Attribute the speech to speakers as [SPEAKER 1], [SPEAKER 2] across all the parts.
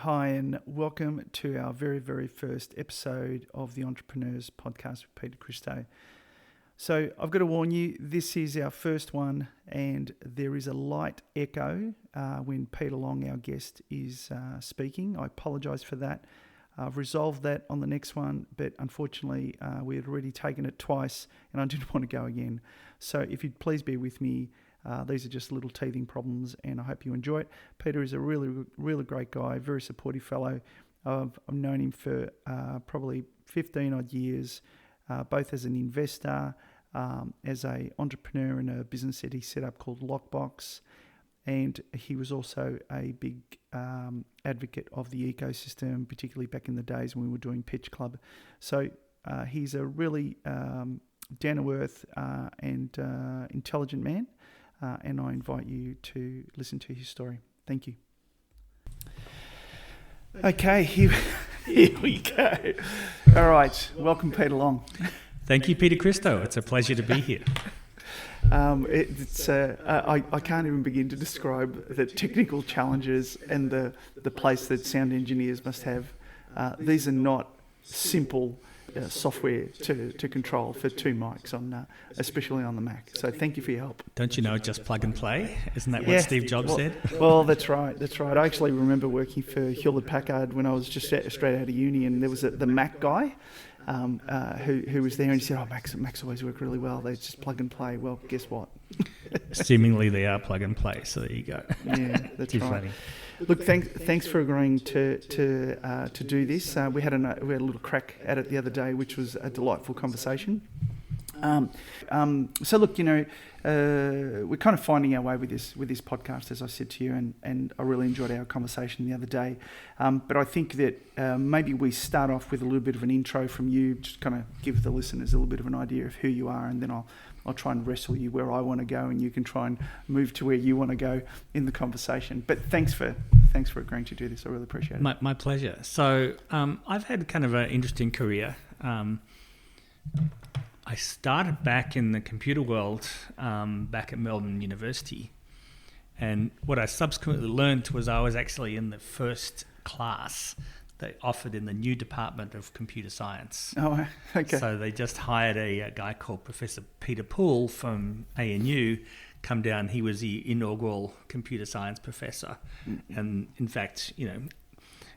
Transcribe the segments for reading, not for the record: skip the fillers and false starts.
[SPEAKER 1] Hi, and welcome to our very, very first episode of the Entrepreneurs Podcast with Peter Christo. So I've got to warn you, this is our first one, and there is a light echo when Peter Long, our guest, is speaking. I apologise for that. I've resolved that on the next one, but unfortunately we had already taken it twice, and I didn't want to go again. So if you'd please bear with me, these are just little teething problems, and I hope you enjoy it. Peter is a really, really great guy, very supportive fellow. I've known him for probably 15 odd years, both as an investor, as an entrepreneur in a business that he set up called Lockbox, and he was also a big advocate of the ecosystem, particularly back in the days when we were doing Pitch Club. So he's a really down-to-earth and intelligent man. And I invite you to listen to his story. Thank you. Okay, here we go. All right, welcome Peter Long.
[SPEAKER 2] Thank you, Peter Christo. It's a pleasure to be here.
[SPEAKER 1] I can't even begin to describe the technical challenges and the place that sound engineers must have. These are not simple software to control for two mics on, especially on the Mac. So thank you for your help.
[SPEAKER 2] Don't you know, just plug and play? Isn't that what Steve Jobs said?
[SPEAKER 1] Well, that's right. I actually remember working for Hewlett Packard when I was just straight out of uni, and there was the Mac guy who was there, and he said, Macs always work really well. They just plug and play. Well, guess what?
[SPEAKER 2] Seemingly they are plug and play, so there you go.
[SPEAKER 1] Yeah, that's
[SPEAKER 2] Too
[SPEAKER 1] right.
[SPEAKER 2] funny.
[SPEAKER 1] Look, thanks for agreeing to do this. We had a little crack at it the other day, which was a delightful conversation. So look, we're kind of finding our way with this podcast, as I said to you, and I really enjoyed our conversation the other day. But I think that maybe we start off with a little bit of an intro from you, just kind of give the listeners a little bit of an idea of who you are, and then I'll try and wrestle you where I want to go, and you can try and move to where you want to go in the conversation. But thanks for agreeing to do this. I really appreciate it.
[SPEAKER 2] My pleasure. So I've had kind of an interesting career. I started back in the computer world back at Melbourne University, and what I subsequently learned was I was actually in the first class they offered in the new Department of Computer Science.
[SPEAKER 1] Oh, okay.
[SPEAKER 2] So they just hired a guy called Professor Peter Poole from ANU come down. He was the inaugural computer science professor. Mm-hmm. And in fact,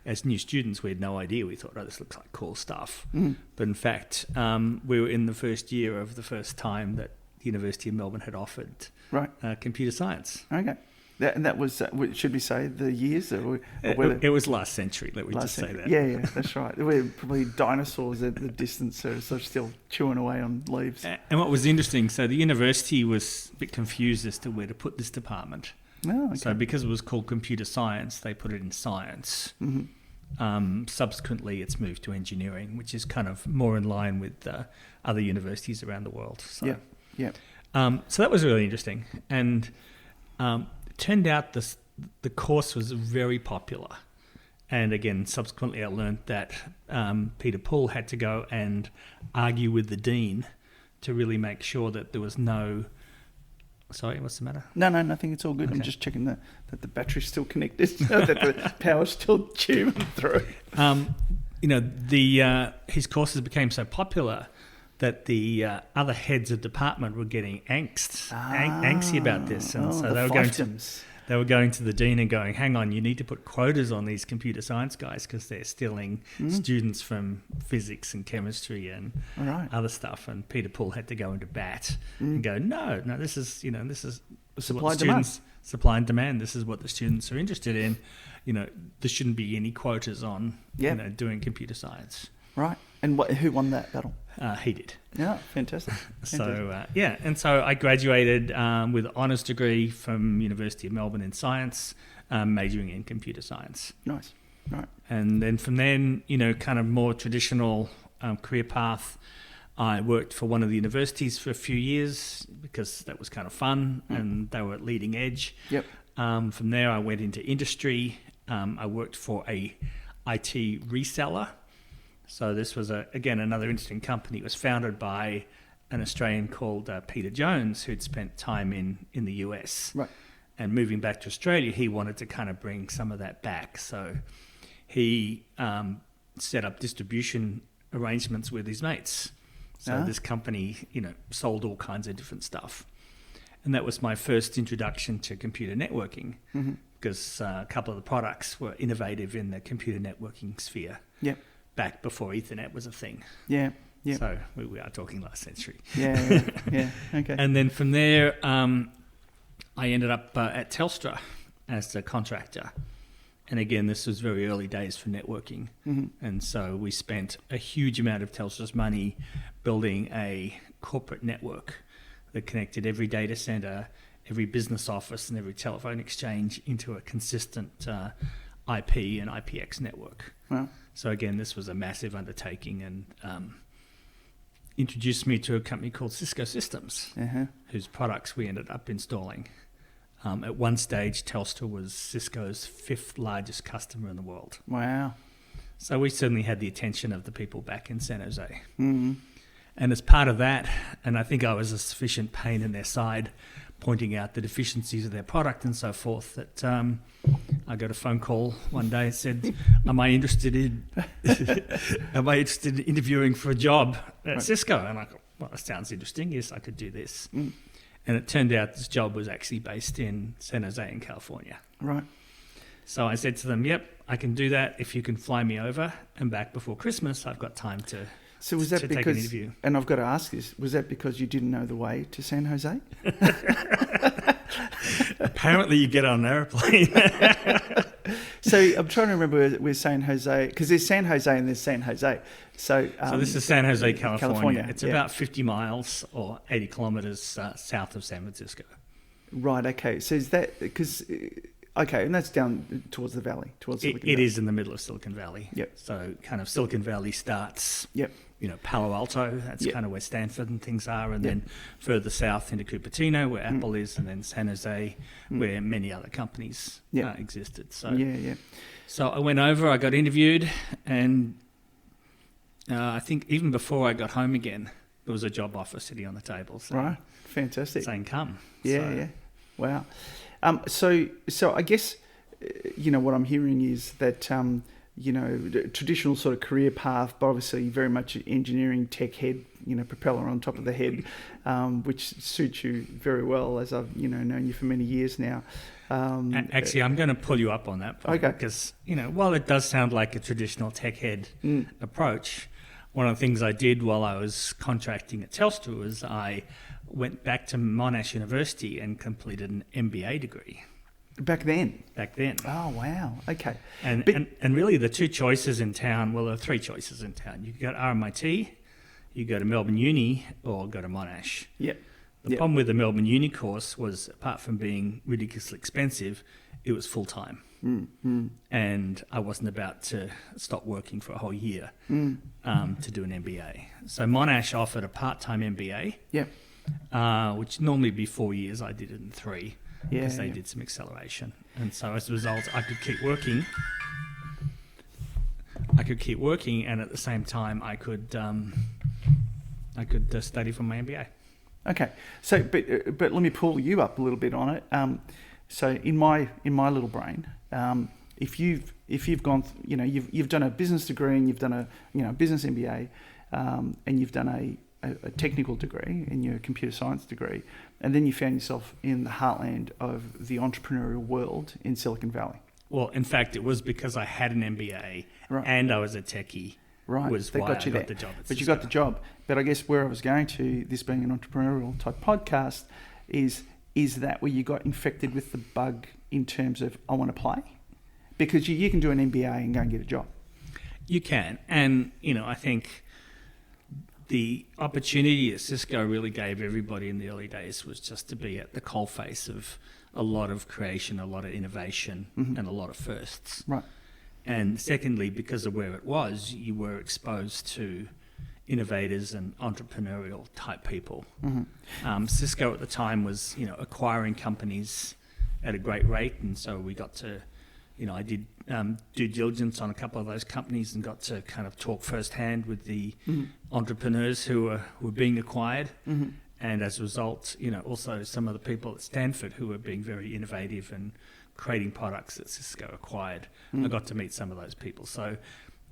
[SPEAKER 2] as new students, we had no idea. We thought, this looks like cool stuff. Mm-hmm. But in fact, we were in the first year of the first time that the University of Melbourne had offered computer science.
[SPEAKER 1] Okay. That was, should we say the years?
[SPEAKER 2] It was last century, let me just say that.
[SPEAKER 1] Yeah, that's right. We're probably dinosaurs at the distance, so sort of still chewing away on leaves.
[SPEAKER 2] And what was interesting, so the university was a bit confused as to where to put this department.
[SPEAKER 1] Oh, okay.
[SPEAKER 2] So because it was called computer science, they put it in science. Mm-hmm. Subsequently, it's moved to engineering, which is kind of more in line with other universities around the world. So,
[SPEAKER 1] yeah.
[SPEAKER 2] So that was really interesting. And it turned out the course was very popular. And again, subsequently I learned that Peter Poole had to go and argue with the dean to really make sure that there was no... Sorry, what's the matter? No,
[SPEAKER 1] nothing. It's all good. Okay. I'm just checking that the battery's still connected, that the power's still tubing through.
[SPEAKER 2] His courses became so popular that the other heads of department were getting angsty about this, and so they were going to the dean and going, "Hang on, you need to put quotas on these computer science guys because they're stealing students from physics and chemistry and other stuff." And Peter Poole had to go into bat and go, "No, this is
[SPEAKER 1] supply and demand.
[SPEAKER 2] Supply and demand. This is what the students are interested in. There shouldn't be any quotas on doing computer science."
[SPEAKER 1] Right. And who won that battle?
[SPEAKER 2] He did.
[SPEAKER 1] Yeah, fantastic.
[SPEAKER 2] And so I graduated with an honours degree from University of Melbourne in science, majoring in computer science.
[SPEAKER 1] Nice, right.
[SPEAKER 2] And then from then, kind of more traditional career path. I worked for one of the universities for a few years because that was kind of fun and they were at leading edge.
[SPEAKER 1] Yep.
[SPEAKER 2] From there, I went into industry. I worked for a IT reseller. So this was, again, another interesting company. It was founded by an Australian called Peter Jones, who'd spent time in the US.
[SPEAKER 1] Right.
[SPEAKER 2] And moving back to Australia, he wanted to kind of bring some of that back. So he set up distribution arrangements with his mates. So this company, sold all kinds of different stuff. And that was my first introduction to computer networking, because a couple of the products were innovative in the computer networking sphere.
[SPEAKER 1] Yep.
[SPEAKER 2] Back before Ethernet was a thing.
[SPEAKER 1] Yeah. Yep.
[SPEAKER 2] So we are talking last century.
[SPEAKER 1] Yeah. Okay.
[SPEAKER 2] And then from there, I ended up at Telstra as a contractor. And again, this was very early days for networking. And so we spent a huge amount of Telstra's money building a corporate network that connected every data center, every business office, and every telephone exchange into a consistent IP and IPX network.
[SPEAKER 1] Wow.
[SPEAKER 2] So again, this was a massive undertaking, and introduced me to a company called Cisco Systems, whose products we ended up installing. At one stage, Telstra was Cisco's 5th largest customer in the world.
[SPEAKER 1] Wow.
[SPEAKER 2] So we certainly had the attention of the people back in San Jose. And as part of that, and I think I was a sufficient pain in their side, pointing out the deficiencies of their product and so forth, that I got a phone call one day and said, am I interested in interviewing for a job at Cisco? And I thought, well, that sounds interesting. Yes, I could do this. And it turned out this job was actually based in San Jose in California.
[SPEAKER 1] Right.
[SPEAKER 2] So I said to them, yep, I can do that if you can fly me over, and back before Christmas I've got time to take an interview.
[SPEAKER 1] And I've got to ask this, was that because you didn't know the way to San Jose?
[SPEAKER 2] Apparently you get on an aeroplane.
[SPEAKER 1] So I'm trying to remember where San Jose, because there's San Jose and there's San Jose. So
[SPEAKER 2] this is San Jose, California. It's about 50 miles or 80 kilometres south of San Francisco.
[SPEAKER 1] Right, okay. So is that, because, okay, and that's down towards the valley, towards Silicon Valley.
[SPEAKER 2] It is in the middle of Silicon Valley.
[SPEAKER 1] Yep.
[SPEAKER 2] So kind of Silicon Valley starts,
[SPEAKER 1] yep,
[SPEAKER 2] Palo Alto, that's kind of where Stanford and things are, and then further south into Cupertino, where Apple is, and then San Jose, where many other companies existed. So So I went over, I got interviewed, and I think even before I got home again, there was a job offer sitting on the table. So
[SPEAKER 1] right, fantastic.
[SPEAKER 2] Saying come.
[SPEAKER 1] Yeah. Wow. So I guess, what I'm hearing is that, the traditional sort of career path, but obviously very much engineering, tech head, propeller on top of the head, which suits you very well, as I've, known you for many years now.
[SPEAKER 2] Actually, I'm going to pull you up on that point.
[SPEAKER 1] Okay.
[SPEAKER 2] Because, while it does sound like a traditional tech head approach, one of the things I did while I was contracting at Telstra was I went back to Monash University and completed an MBA degree.
[SPEAKER 1] Back then?
[SPEAKER 2] Back then.
[SPEAKER 1] Oh, wow. Okay.
[SPEAKER 2] And really the two choices in town, well, there are three choices in town. You go to RMIT, you go to Melbourne Uni, or go to Monash.
[SPEAKER 1] Yep.
[SPEAKER 2] The problem with the Melbourne Uni course was, apart from being ridiculously expensive, it was full-time. And I wasn't about to stop working for a whole year to do an MBA. So Monash offered a part-time MBA, which normally would be 4 years. I did it in 3 because they did some acceleration. And so as a result, I could keep working. And at the same time, I could study for my MBA.
[SPEAKER 1] Okay, so but let me pull you up a little bit on it. So in my little brain, if you've gone, you've done a business degree and you've done a business MBA, and you've done a technical degree in your computer science degree, and then you found yourself in the heartland of the entrepreneurial world in Silicon Valley.
[SPEAKER 2] Well, in fact, it was because I had an MBA and I was a techie.
[SPEAKER 1] Right,
[SPEAKER 2] was
[SPEAKER 1] they
[SPEAKER 2] why
[SPEAKER 1] got you
[SPEAKER 2] I
[SPEAKER 1] there.
[SPEAKER 2] got the job at
[SPEAKER 1] But
[SPEAKER 2] Cisco.
[SPEAKER 1] you got the job. But I guess where I was going to, this being an entrepreneurial type podcast, is that where you got infected with the bug in terms of, I want to play? Because you can do an MBA and go and get a job.
[SPEAKER 2] You can. And, I think the opportunity that Cisco really gave everybody in the early days was just to be at the coalface of a lot of creation, a lot of innovation, and a lot of firsts.
[SPEAKER 1] Right.
[SPEAKER 2] And secondly, because of where it was, you were exposed to innovators and entrepreneurial type people. Cisco at the time was, acquiring companies at a great rate, and so we got to, I did due diligence on a couple of those companies and got to kind of talk firsthand with the entrepreneurs who were being acquired. And as a result, also some of the people at Stanford who were being very innovative and creating products that Cisco acquired. I got to meet some of those people. So,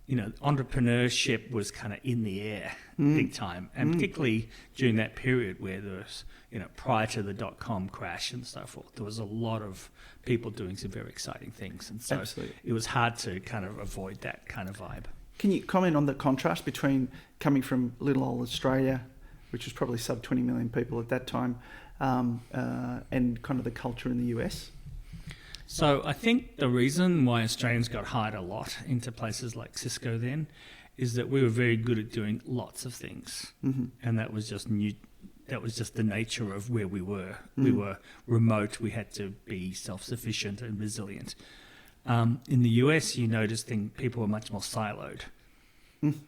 [SPEAKER 2] entrepreneurship was kind of in the air big time. And particularly during that period where there was, prior to the .com crash and so forth, there was a lot of people doing some very exciting things. And so it was hard to kind of avoid that kind of vibe.
[SPEAKER 1] Can you comment on the contrast between coming from little old Australia, which was probably sub 20 million people at that time, and kind of the culture in the US?
[SPEAKER 2] So I think the reason why Australians got hired a lot into places like Cisco then is that we were very good at doing lots of things. And that was just new. That was just the nature of where we were. We were remote. We had to be self-sufficient and resilient. In the US, you noticed people were much more siloed.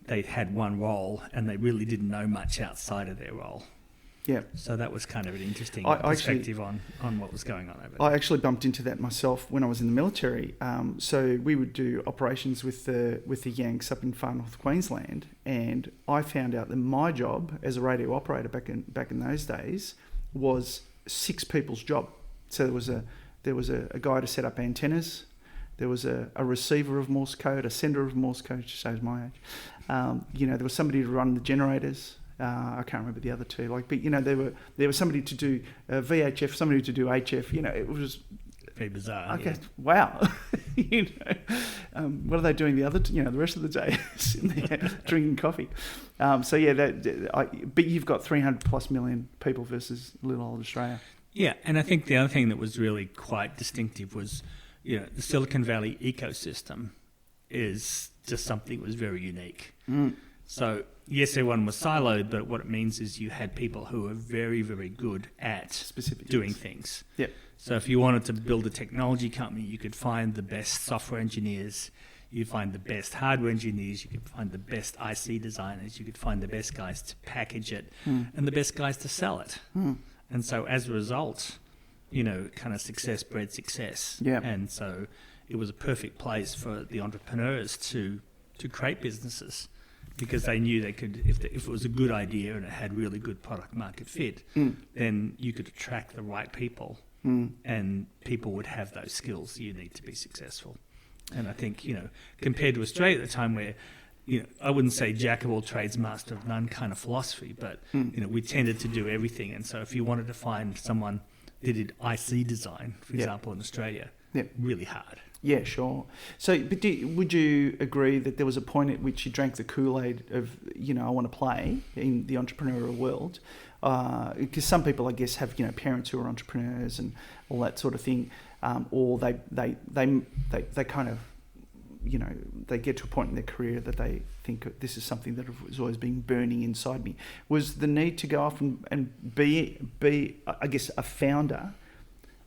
[SPEAKER 2] They had one role and they really didn't know much outside of their role.
[SPEAKER 1] Yeah.
[SPEAKER 2] So that was kind of an interesting perspective on what was going on over there.
[SPEAKER 1] I actually bumped into that myself when I was in the military. So we would do operations with the Yanks up in far north Queensland, and I found out that my job as a radio operator back in those days was 6 people's job. So there was a guy to set up antennas. There was a receiver of Morse code, a sender of Morse code, which shows my age. There was somebody to run the generators. I can't remember the other two. There was somebody to do VHF, somebody to do HF. It was
[SPEAKER 2] very bizarre.
[SPEAKER 1] Okay, yeah. Wow. What are they doing the rest of the day? Sitting there drinking coffee. But you've got 300 plus million people versus little old Australia.
[SPEAKER 2] Yeah, and I think the other thing that was really quite distinctive was, the Silicon Valley ecosystem is just something that was very unique. So, yes, everyone was siloed, but what it means is you had people who were very, very good at
[SPEAKER 1] specific
[SPEAKER 2] doing things.
[SPEAKER 1] Yep.
[SPEAKER 2] So if you wanted to build a technology company, you could find the best software engineers, you'd find the best hardware engineers, you could find the best IC designers, you could find the best guys to package it, and the best guys to sell it. And so as a result, kind of success bred success.
[SPEAKER 1] Yeah.
[SPEAKER 2] And so it was a perfect place for the entrepreneurs to create businesses, because they knew they could, if it was a good idea and it had really good product market fit, then you could attract the right people, and people would have those skills you need to be successful. And I think, compared to Australia at the time, where, I wouldn't say jack of all trades, master of none kind of philosophy, but, we tended to do everything. And so if you wanted to find someone that did IC design, for example, in Australia, really hard.
[SPEAKER 1] Yeah, sure. So, but would you agree that there was a point at which you drank the Kool-Aid of, I want to play in the entrepreneurial world? Because some people, I guess, have parents who are entrepreneurs and all that sort of thing, or they kind of, they get to a point in their career that they think this is something that has always been burning inside me. Was the need to go off and be, I guess, a founder?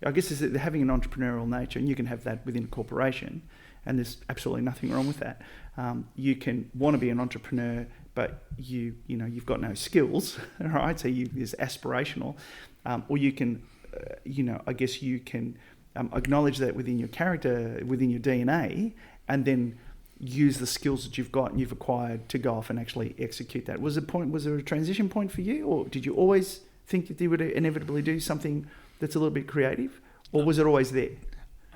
[SPEAKER 1] I guess is that having an entrepreneurial nature, and you can have that within a corporation, and there's absolutely nothing wrong with that. You can want to be an entrepreneur, but you've got no skills, right? So it's aspirational, or you can, I guess you can acknowledge that within your character, within your DNA, and then use the skills that you've got and you've acquired to go off and actually execute that. Was there a transition point for you, or did you always think that you would inevitably do something that's a little bit creative, or was it always there?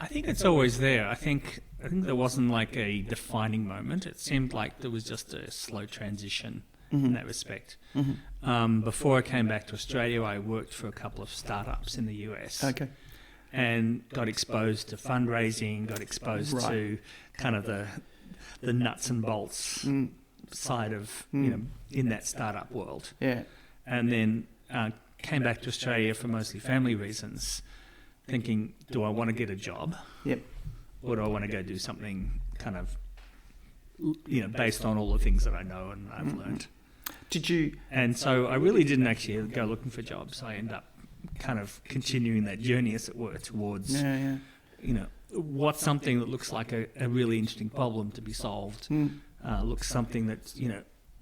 [SPEAKER 2] I think it's always there. I think there wasn't like a defining moment. It seemed like there was just a slow transition in that respect. Before I came back to Australia, I worked for a couple of startups in the US.
[SPEAKER 1] Okay.
[SPEAKER 2] And got exposed to fundraising, got exposed to kind of the nuts and bolts side of, in that startup world.
[SPEAKER 1] Yeah.
[SPEAKER 2] And then came back to Australia for mostly family reasons, thinking, do I want to get a job?
[SPEAKER 1] Yep.
[SPEAKER 2] Or do I want to go do something kind of, based on all the things that I know and I've learned?
[SPEAKER 1] Did you?
[SPEAKER 2] And so I really didn't actually go looking for jobs. I ended up kind of continuing that journey, as it were, towards, what's something that looks like a really interesting problem to be solved, looks something that,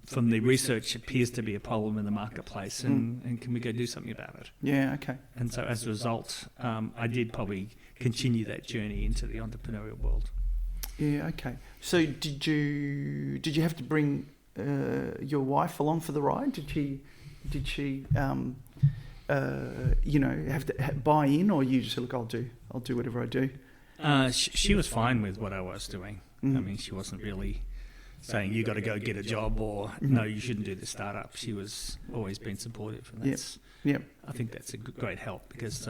[SPEAKER 2] from the research appears to be a problem in the marketplace, and can we go do something about it?
[SPEAKER 1] Yeah, okay.
[SPEAKER 2] And so as a result, I did probably continue that journey into the entrepreneurial world.
[SPEAKER 1] Yeah, okay. So did you have to bring your wife along for the ride? Did she have to buy in, or you just said, look, I'll do whatever I do?
[SPEAKER 2] She was fine with what I was doing. I mean, she wasn't really saying you got to go get a job or no, you shouldn't do the startup. She was always been supportive, and that's. I think that's a great help because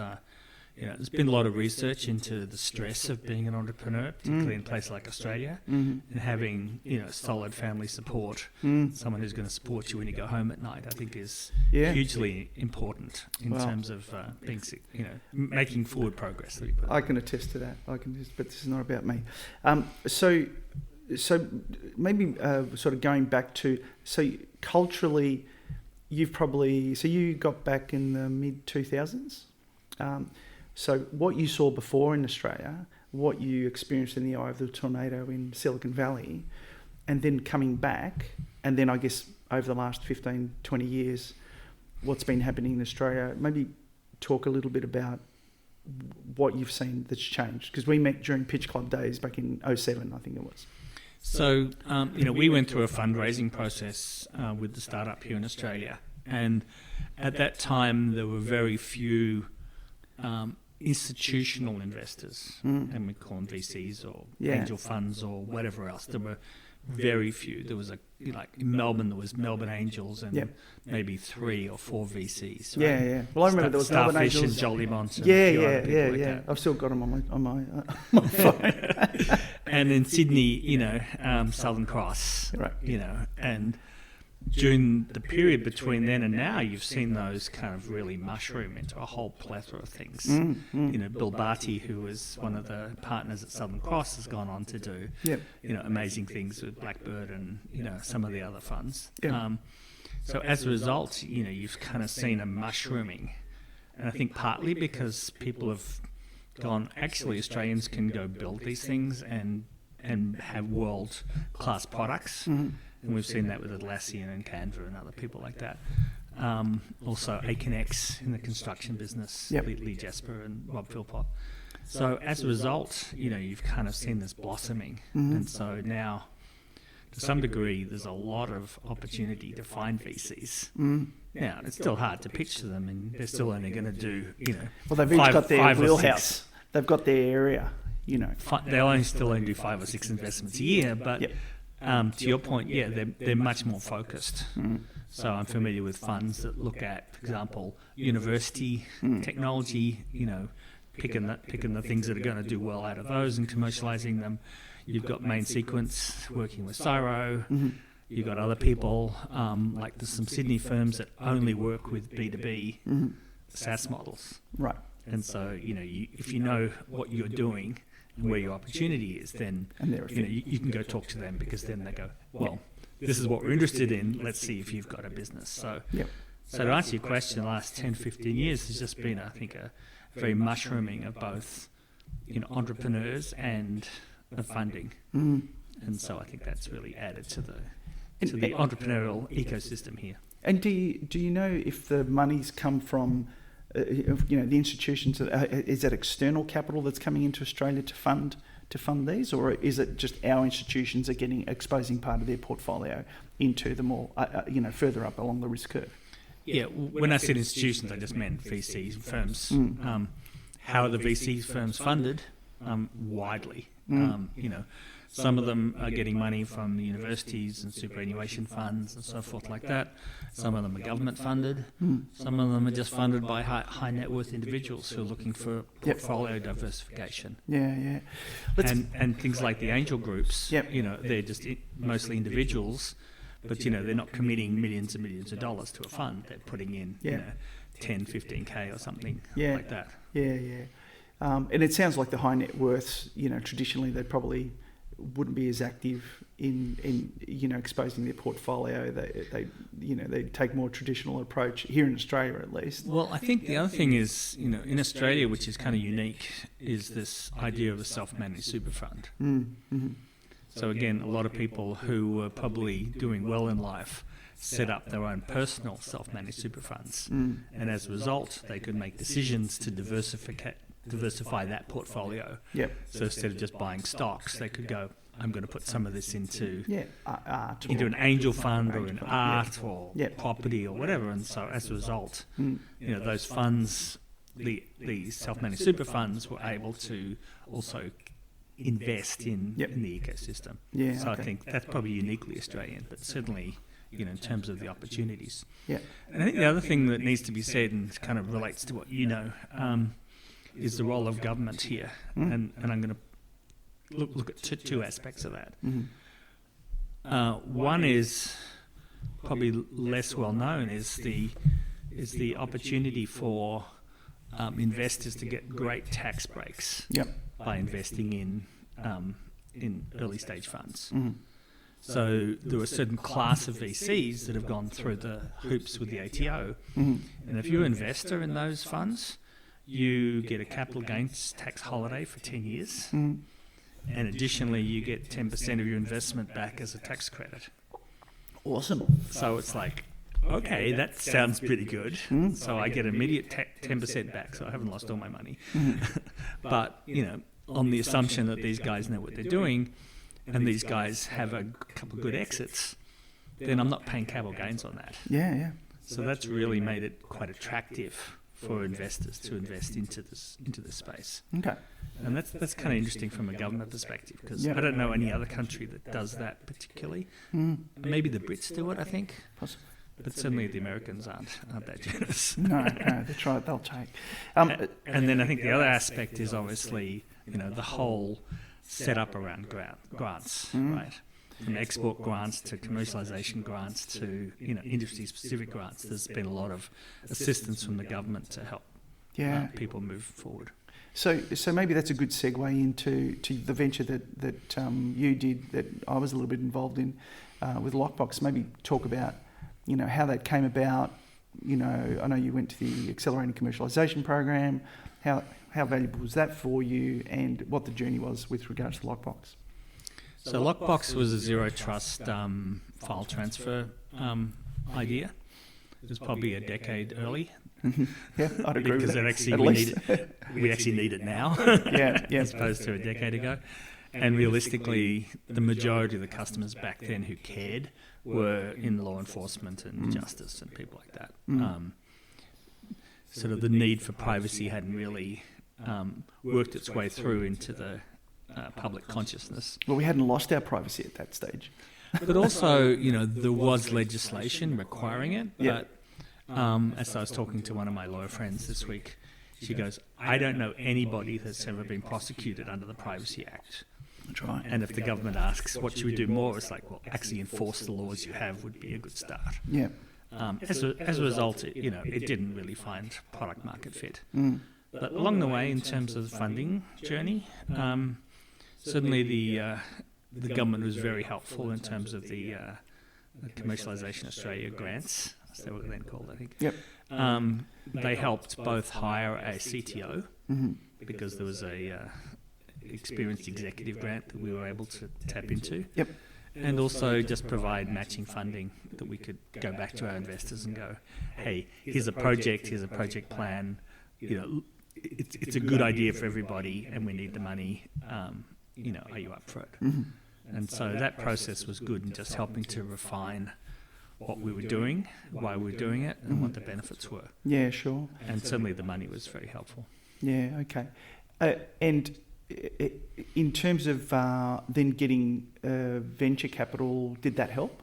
[SPEAKER 2] there's been a lot of research into the stress of being an entrepreneur, particularly in a place like Australia, and having solid family support, someone who's going to support you when you go home at night. I think is hugely important in terms of being, making forward progress.
[SPEAKER 1] I can attest to that. but this is not about me. So maybe sort of going back to culturally, you got back in the mid 2000s. So what you saw before in Australia, what you experienced in the eye of the tornado in Silicon Valley, and then coming back, and then I guess over the last 15, 20 years, what's been happening in Australia, maybe talk a little bit about what you've seen that's changed. Because we met during Pitch Club days back in 2007, I think it was.
[SPEAKER 2] So, we went through a fundraising process with the startup here in Australia. And at that time, there were very few institutional investors, and we call them VCs or angel funds or whatever else. There were very few. There was in Melbourne, there was Melbourne Angels and maybe 3 or 4 VCs. Right?
[SPEAKER 1] Well, I remember there was
[SPEAKER 2] Starfish
[SPEAKER 1] Melbourne Angels
[SPEAKER 2] and Jolly Mont.
[SPEAKER 1] Yeah. I've still got them on my phone.
[SPEAKER 2] And in Sydney, Southern Cross, right? And during the period between then and now, you've seen those kind of really mushroom into a whole plethora of things. Bill Barty, who was one of the partners at Southern Cross, has gone on to do, amazing things with Blackbird and, some of the other funds. So as a result, you've kind of seen a mushrooming. And I think partly because people have gone, actually, Australians can go build these things and have world-class products. And we've seen that with Atlassian and Canva and other people like that. Also, Aconex in the construction business, Lee Jasper and Rob Philpott. So as a result, you've kind of seen this blossoming. And so now, to some degree, there's a lot of opportunity to find VCs. Now, it's still hard to pitch to them, and they're still only going to do,
[SPEAKER 1] Well, they've each got their wheelhouse. They've got their area,
[SPEAKER 2] They'll still only do 5 or 6 investments a year, but... to your point, they're much more focused. So I'm familiar with funds that look at, for example, university technology, picking the things that are going to do well out of those and commercializing them. You've got Main Sequence working with Cyro. You've got other people, like there's some Sydney firms that only work with B2B SaaS models.
[SPEAKER 1] Right.
[SPEAKER 2] And so, if you know what you're doing and where your opportunity is, then you can go talk to them, because then they go, well, this is what we're interested in. Let's see if you've got a business. So to answer your question, the last 10, 15 years has just been, I think, a very mushrooming of both entrepreneurs and the funding. And so I think that's really added to the entrepreneurial ecosystem here.
[SPEAKER 1] And do you know if the money's come from the institutions? Is that external capital that's coming into Australia to fund these, or is it just our institutions are exposing part of their portfolio into the more further up along the risk curve?
[SPEAKER 2] Yeah, when I said institutions, I just meant VC firms. How are the VC firms funded? Widely. Some of them are getting money from the universities and superannuation funds and so forth like that. Some of them are government funded. Some of them are just funded by high net worth individuals who are looking for portfolio diversification. And things like the angel groups, they're just mostly individuals, but they're not committing millions and millions of dollars to a fund. They're putting in 10, 15K or something like that.
[SPEAKER 1] And it sounds like the high net worths, traditionally they probably wouldn't be as active in exposing their portfolio. They take more traditional approach here in Australia, at least.
[SPEAKER 2] Well, I think the other thing is, in Australia, which is kind of unique, is this idea of a self-managed super fund. So again, a lot of people who were probably doing well in life set up their own personal self-managed super funds, and as a result, they could make decisions to diversify that portfolio. So instead of just buying stocks, they could go, I'm going to put some of this into an angel fund or in art or property or whatever. And so as a result, those funds the self-managed super funds were able to also invest in the ecosystem.
[SPEAKER 1] Yeah,
[SPEAKER 2] so I think that's probably uniquely Australian, but certainly, in terms of the opportunities.
[SPEAKER 1] Yeah.
[SPEAKER 2] And I think the other thing that needs to be said, and kind of relates to what you know, is the role of government here. And I'm going to look at two aspects of that. One is probably less well known, is the opportunity for investors to get great tax breaks by investing in early stage funds. So there are a certain class of VCs that have gone through the hoops with the ATO, and if you're an investor in those funds, you get a capital gains tax holiday for 10 years, and additionally you get 10% of your investment back as a tax credit.
[SPEAKER 1] Awesome.
[SPEAKER 2] So it's like, okay, that sounds pretty good. So I get immediate 10% back, so I haven't lost all my money. But, on the assumption that these guys know what they're doing, and these guys have a couple of good exits, then I'm not paying capital gains on that.
[SPEAKER 1] Yeah.
[SPEAKER 2] So that's really made it quite attractive for investors to invest into this space.
[SPEAKER 1] Okay.
[SPEAKER 2] And that's kind of interesting from a government perspective, because I don't know any other country that does that particularly. Maybe the Brits do it, I think.
[SPEAKER 1] Possibly.
[SPEAKER 2] But certainly the Americans aren't that generous.
[SPEAKER 1] No, that's right. They'll take.
[SPEAKER 2] And then I think the other aspect is obviously, the whole setup around grants, right? From export grants to commercialisation grants to industry-specific grants. There's been a lot of assistance from the government to help people move forward.
[SPEAKER 1] So maybe that's a good segue into the venture that you did, that I was a little bit involved in with Lockbox. Maybe talk about how that came about. I know you went to the Accelerating Commercialisation Program. How valuable was that for you, and what the journey was with regards to Lockbox?
[SPEAKER 2] So Lockbox was a zero trust file transfer idea. It was probably a decade early.
[SPEAKER 1] Yeah, I'd agree with that.
[SPEAKER 2] Because we actually need it now, as opposed to a decade ago. And realistically, the majority of the customers back then who cared were in law enforcement and justice and people like that. Sort of the need for privacy hadn't really worked its way through into the public consciousness.
[SPEAKER 1] Well, we hadn't lost our privacy at that stage.
[SPEAKER 2] But also, there was legislation requiring it. But as I was talking to one of my lawyer friends this week, she goes, I don't know anybody that's ever been prosecuted under the Privacy Act.
[SPEAKER 1] That's right.
[SPEAKER 2] And if the government asks, what should we do more? It's like, well, actually enforce the laws you have would be a good start.
[SPEAKER 1] Yeah.
[SPEAKER 2] As a result, it didn't really find product market fit. But along the way, in terms of the funding journey, certainly the government was very helpful in terms of the Commercialisation Australia grants. That's what they're then called, I think.
[SPEAKER 1] Yep.
[SPEAKER 2] They helped both hire a CTO because there was a experienced executive grant that we were able to tap into.
[SPEAKER 1] Yep.
[SPEAKER 2] And also just provide matching funding that we could go back to our investors and go, hey, here's a project plan. It's a good idea for everybody, and we need the money. Are you up for it? And so that process was good in just helping to refine what we were doing, why we were doing it, and what the benefits were.
[SPEAKER 1] Yeah, sure.
[SPEAKER 2] And certainly the money was very helpful.
[SPEAKER 1] Yeah, okay. And in terms of then getting venture capital, did that help?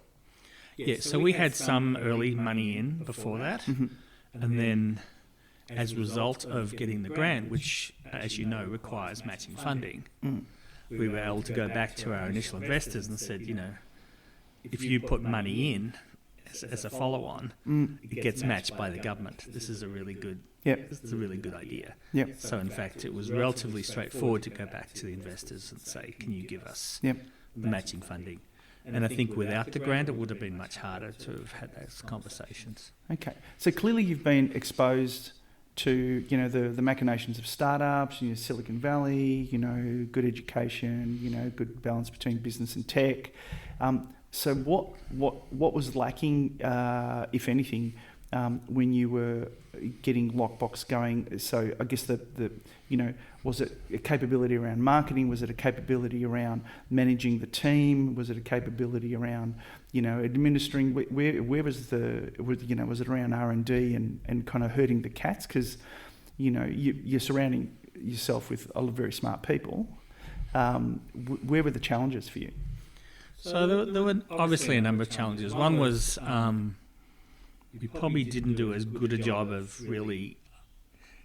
[SPEAKER 2] Yeah, so we had some early money in before that, and then as a result of getting the grant, which, as you know, requires matching funding, we were able to go back to our initial investors and said, if you put money in as a follow-on, it gets matched by the government. This is a really good it's a really good idea.
[SPEAKER 1] Yep.
[SPEAKER 2] So in fact, it was relatively straightforward to go back to the investors and say, can you give us matching funding? And I think without the grant, it would have been much harder to have had those conversations.
[SPEAKER 1] Okay. So clearly you've been exposed to, the machinations of startups, Silicon Valley, good education, good balance between business and tech. So what was lacking, if anything, when you were getting Lockbox going? So I guess was it a capability around marketing? Was it a capability around managing the team? Was it a capability around, administering? Where was was it around R&D and kind of herding the cats? Because, you're surrounding yourself with a lot of very smart people. Where were the challenges for you?
[SPEAKER 2] So there were obviously a number of challenges. One was we probably didn't do as good a job of really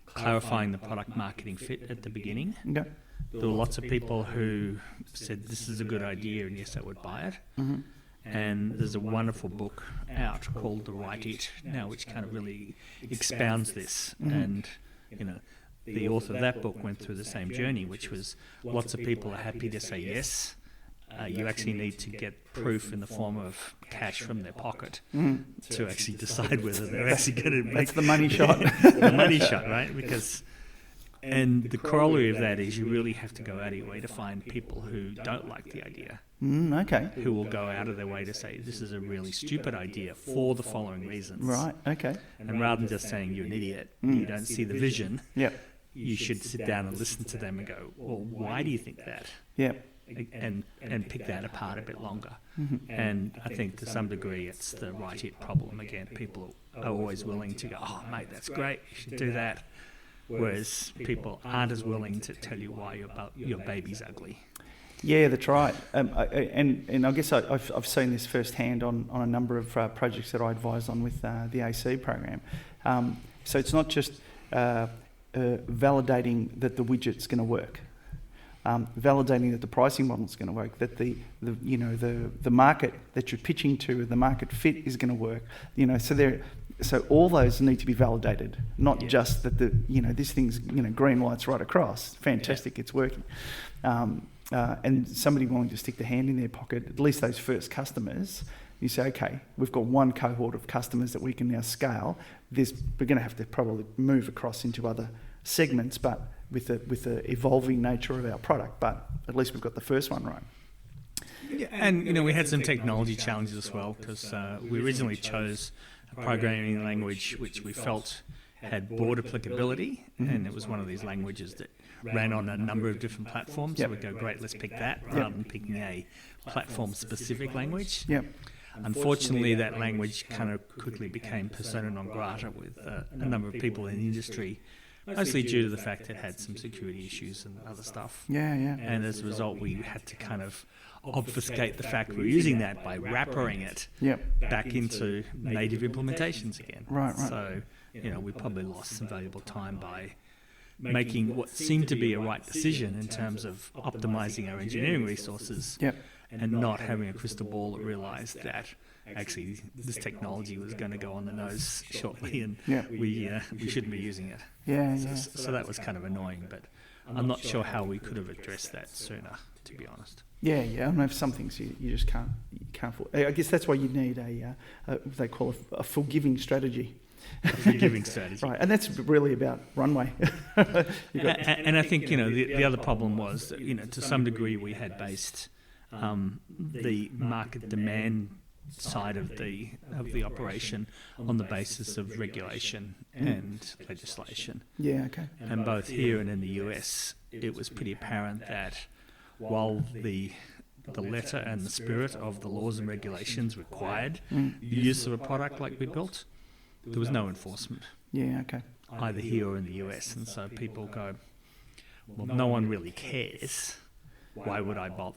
[SPEAKER 2] clarifying the product marketing fit at the beginning.
[SPEAKER 1] Okay.
[SPEAKER 2] There were lots of people who said this is a good idea and yes, I would buy it.
[SPEAKER 1] Mm-hmm.
[SPEAKER 2] And there's a wonderful book out called The Right It now, which kind of really expounds this.
[SPEAKER 1] Mm-hmm.
[SPEAKER 2] And, the author of that book went through the same journey, which was lots of people are happy to say yes. You actually need to get proof in the form of cash from their pocket to actually decide whether they're actually going to make...
[SPEAKER 1] That's the money shot.
[SPEAKER 2] The money shot, right? And the corollary of that is you really have to go out of your way to find people who don't like the idea.
[SPEAKER 1] Okay.
[SPEAKER 2] Who will go out of their way to say, this is a really stupid idea for the following reasons.
[SPEAKER 1] Right, okay.
[SPEAKER 2] And rather than just saying you're an idiot, you don't see the vision,
[SPEAKER 1] Yep.
[SPEAKER 2] you should sit down and listen to them and go, well, why do you think that?
[SPEAKER 1] Yep.
[SPEAKER 2] And pick that apart a bit longer.
[SPEAKER 1] Mm-hmm.
[SPEAKER 2] And I think to some degree it's the right it problem again. People are always willing to go, oh, mate, that's great, you should do that. Whereas people aren't as willing to tell you why your baby's ugly.
[SPEAKER 1] Yeah, that's right. And I guess I've seen this firsthand on a number of projects that I advise on with the AC program. So it's not just validating that the widget's going to work, validating that the pricing model is going to work, that the market that you're pitching to, the market fit is going to work. So all those need to be validated, not just that this thing's green lights right across. Fantastic, it's working. And somebody willing to stick their hand in their pocket, at least those first customers, you say, okay, we've got one cohort of customers that we can now scale. We're going to have to probably move across into other segments, but with the evolving nature of our product. But at least we've got the first one right.
[SPEAKER 2] Yeah, and we had some technology challenges as well, because we originally chose a programming language which we felt had broad applicability, and it was one of these languages that ran on a number of different platforms. So we'd go, great, let's pick that, rather than picking a platform-specific language.
[SPEAKER 1] Yep.
[SPEAKER 2] Unfortunately, that language kind of quickly became persona non grata with a number of people in the industry, mostly due to the fact it had some security issues and other stuff.
[SPEAKER 1] Yeah.
[SPEAKER 2] And as a result, we had to kind of obfuscate the fact we were using that by wrappering it back into native implementations again.
[SPEAKER 1] Right.
[SPEAKER 2] So, we probably lost some valuable time by making what seemed to be a right decision in terms of optimizing our engineering resources and not having a crystal ball that realized that actually this technology was going to go on the nose shortly and we shouldn't be using it. So that was kind of annoying, but I'm not sure how we could have addressed that sooner, to be honest.
[SPEAKER 1] Yeah. I know for some things you just can't. I guess that's why you need they call it a forgiving strategy.
[SPEAKER 2] Forgiving strategy.
[SPEAKER 1] Right, and that's really about runway.
[SPEAKER 2] And I think the other problem was that to some degree we had based the market demand side of the operation on the basis of regulation and legislation.
[SPEAKER 1] Yeah, okay.
[SPEAKER 2] And both here and in the US, it was pretty apparent that while the letter and the spirit of the laws and regulations required the use of a product like we built, there was no enforcement.
[SPEAKER 1] Yeah, okay.
[SPEAKER 2] Either here or in the US, and so people go, well, no one really cares. Why would I bother?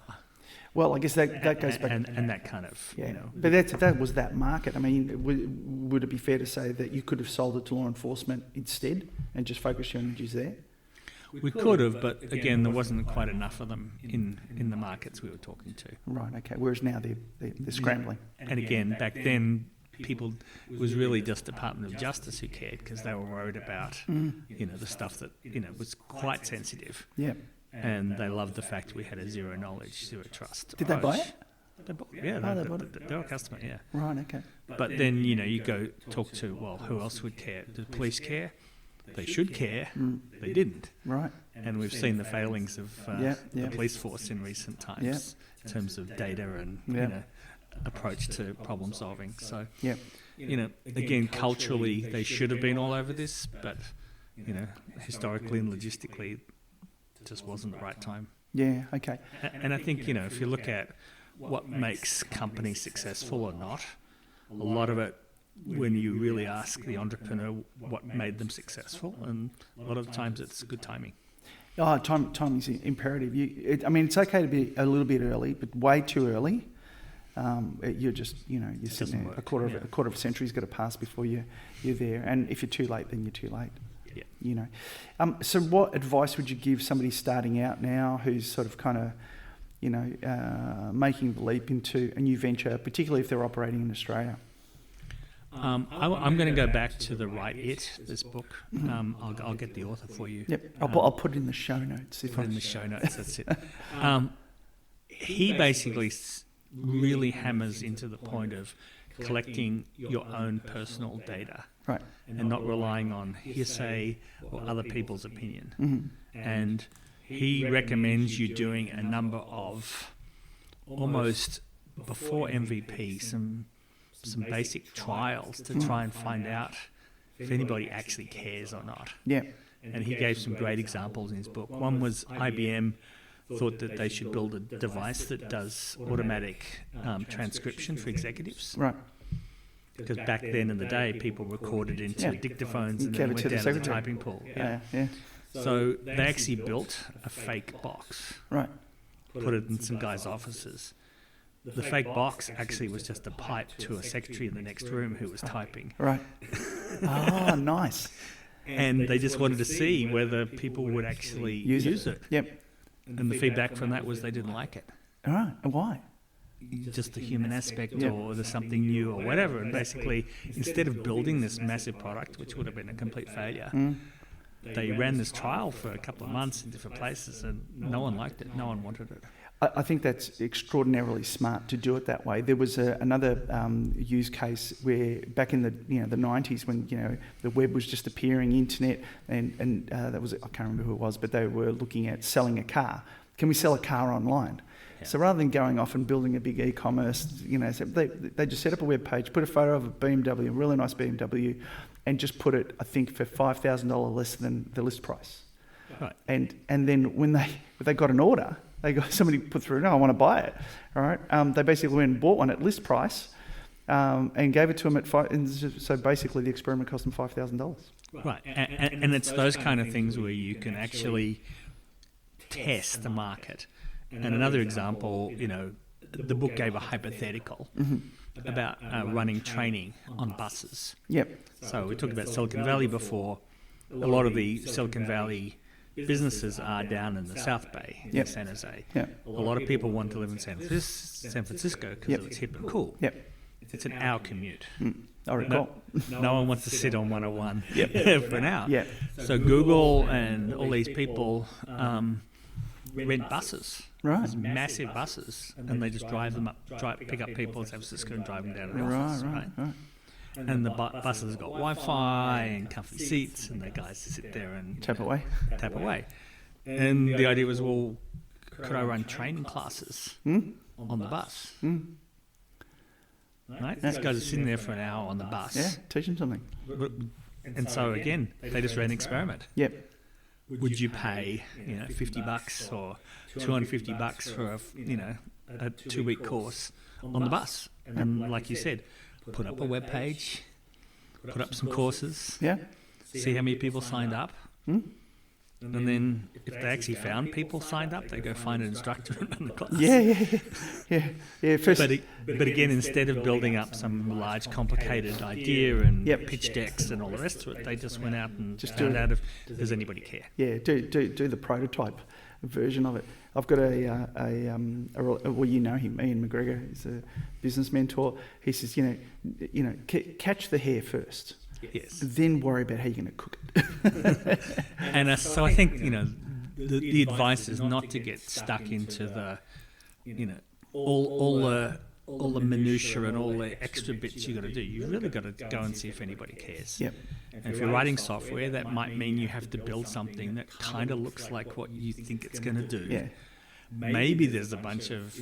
[SPEAKER 1] Well, I guess that goes back...
[SPEAKER 2] And that kind of,
[SPEAKER 1] But that was that market. I mean, would it be fair to say that you could have sold it to law enforcement instead and just focused your energies there?
[SPEAKER 2] We could have, but again, there wasn't quite enough of them in the markets we were talking to.
[SPEAKER 1] Right, okay. Whereas now they're scrambling.
[SPEAKER 2] And again, back then, it was really just Department of Justice who cared because they were worried about, the stuff that, was quite sensitive.
[SPEAKER 1] Yeah.
[SPEAKER 2] And they loved the fact we had a zero knowledge, zero trust approach.
[SPEAKER 1] Did they buy it?
[SPEAKER 2] They bought it. They were a customer, yeah.
[SPEAKER 1] Right, okay.
[SPEAKER 2] But then, you go talk to, well, who else would care? Do the police care? They should care. They didn't.
[SPEAKER 1] Right.
[SPEAKER 2] And we've seen the failings of the police force in recent times in terms of data and, approach to problem solving. So, again, culturally, they should have been all over this, but, historically and logistically, it just wasn't the right time.
[SPEAKER 1] Yeah, okay.
[SPEAKER 2] And I think, if you look at what makes companies successful or not, a lot of it when you really ask the entrepreneur what made them successful, and a lot of times it's good timing.
[SPEAKER 1] Oh, timing is imperative. It's okay to be a little bit early, but way too early. You're just, you're sitting there. A quarter of a century's got to pass before you're there. And if you're too late, then you're too late.
[SPEAKER 2] Yeah.
[SPEAKER 1] So what advice would you give somebody starting out now who's sort of kind of, making the leap into a new venture, particularly if they're operating in Australia?
[SPEAKER 2] I'm going to go back to The Right It, this book. I'll get the author for you.
[SPEAKER 1] Yep, I'll put it in the show notes.
[SPEAKER 2] In the show notes, that's it. He basically really hammers into the point of collecting your own personal data,
[SPEAKER 1] right,
[SPEAKER 2] and not relying on hearsay or other people's opinion.
[SPEAKER 1] Mm-hmm.
[SPEAKER 2] And he recommends you doing a number of, almost before MVP, some basic trials to try and find out if anybody actually cares or not.
[SPEAKER 1] Yeah.
[SPEAKER 2] And he gave some great examples in his book. One was IBM thought that they should build a device that does automatic transcription for executives.
[SPEAKER 1] Right.
[SPEAKER 2] Because back then in the day, people recorded into dictaphones and then went down to the typing pool.
[SPEAKER 1] Yeah.
[SPEAKER 2] So they actually built a fake box.
[SPEAKER 1] Right.
[SPEAKER 2] Put it in some guys' offices. The fake box actually was just a pipe to a secretary in the next room who was typing.
[SPEAKER 1] Right. Oh, nice.
[SPEAKER 2] And they just wanted to see whether people would actually use it.
[SPEAKER 1] Yep.
[SPEAKER 2] And the feedback from that was they didn't like it.
[SPEAKER 1] All right. Why?
[SPEAKER 2] Just the human aspect, or there's something new or whatever. And basically, instead of building this massive product, which would have been a complete failure, they ran this trial for a couple of months in different places, and no one liked it. No one wanted it.
[SPEAKER 1] I think that's extraordinarily smart to do it that way. There was another use case where back in the the 90s, when the web was just appearing, internet, and that was, I can't remember who it was, but they were looking at selling a car. Can we sell a car online? Yeah. So rather than going off and building a big e-commerce, so they just set up a web page, put a photo of a BMW, a really nice BMW, and just put it, I think, for $5,000 less than the list price.
[SPEAKER 2] Right.
[SPEAKER 1] And then when they got an order, somebody put through, no, I want to buy it. All right. They basically went and bought one at list price, and gave it to them at so basically the experiment cost them $5,000.
[SPEAKER 2] Right. And it's those kind of things where you can actually test the market. And another example, the book gave a hypothetical about running training on buses.
[SPEAKER 1] Yep.
[SPEAKER 2] So we talked about Silicon Valley before. A lot of the Silicon Valley businesses are down in the South Bay, in San Jose.
[SPEAKER 1] Yep.
[SPEAKER 2] A lot of people want to live in San Francisco because it's hip and cool.
[SPEAKER 1] Yep.
[SPEAKER 2] It's an hour commute.
[SPEAKER 1] I recall.
[SPEAKER 2] No one wants to sit on 101 for an hour.
[SPEAKER 1] Yep.
[SPEAKER 2] So Google and all these people rent buses.
[SPEAKER 1] Right.
[SPEAKER 2] These massive buses, and they just drive them up, pick up people in San Francisco and drive them down to the office.
[SPEAKER 1] Right.
[SPEAKER 2] And the buses have got Wi-Fi and comfy seats, and the guys sit there and
[SPEAKER 1] tap away.
[SPEAKER 2] And the idea was, well, could I run training classes on the bus? Right? These guys are sitting there for an hour on the bus.
[SPEAKER 1] Yeah, teach them something.
[SPEAKER 2] And so again, they just ran an experiment.
[SPEAKER 1] Yep.
[SPEAKER 2] Would you pay, $50 or $250 for a 2-week course on the bus? And like you said, put up a web page, put up some courses, see how many people signed up, and then if they actually found people signed up, they go find an instructor and run the class.
[SPEAKER 1] Yeah. First,
[SPEAKER 2] but again, instead of building up some large complicated idea and pitch decks and all the rest of it, they just went out and just found out if does anybody care.
[SPEAKER 1] Yeah, do the prototype version of it. I've got him, Ian McGregor. He's a business mentor. He says, catch the hare first.
[SPEAKER 2] Yes.
[SPEAKER 1] Then worry about how you're going to cook it.
[SPEAKER 2] And so I think the advice is not to get stuck into the all the minutiae and all the extra bits you got to do. You've really got to go and see if anybody cares.
[SPEAKER 1] Yep.
[SPEAKER 2] And if you're writing software, that might mean you have to build something that kind of looks like what you think it's going to do.
[SPEAKER 1] Yeah.
[SPEAKER 2] Maybe there's a bunch of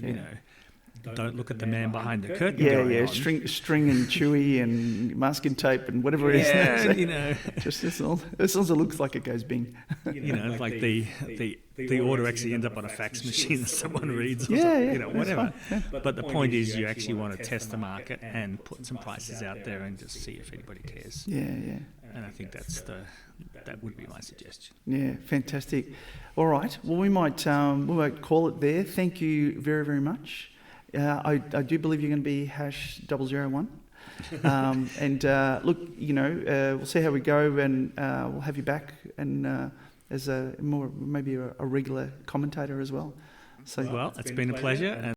[SPEAKER 2] don't look at the man behind the curtain.
[SPEAKER 1] Yeah, string and chewy and masking tape and whatever it is.
[SPEAKER 2] Yeah, you know,
[SPEAKER 1] just as long as it looks like it goes bing.
[SPEAKER 2] You know, like the order actually ends up on a fax machine that someone reads. Or
[SPEAKER 1] Yeah,
[SPEAKER 2] you know, whatever.
[SPEAKER 1] Yeah.
[SPEAKER 2] But the point is, you actually want to test the market and put some prices out there and just see if anybody cares.
[SPEAKER 1] Yeah.
[SPEAKER 2] And I think that would be my suggestion.
[SPEAKER 1] Yeah, fantastic. All right. Well, we might call it there. Thank you very, very much. I do believe you're going to be #001. And look, you know, we'll see how we go, and we'll have you back and as maybe a regular commentator as well. So
[SPEAKER 2] well, it's been a pleasure. And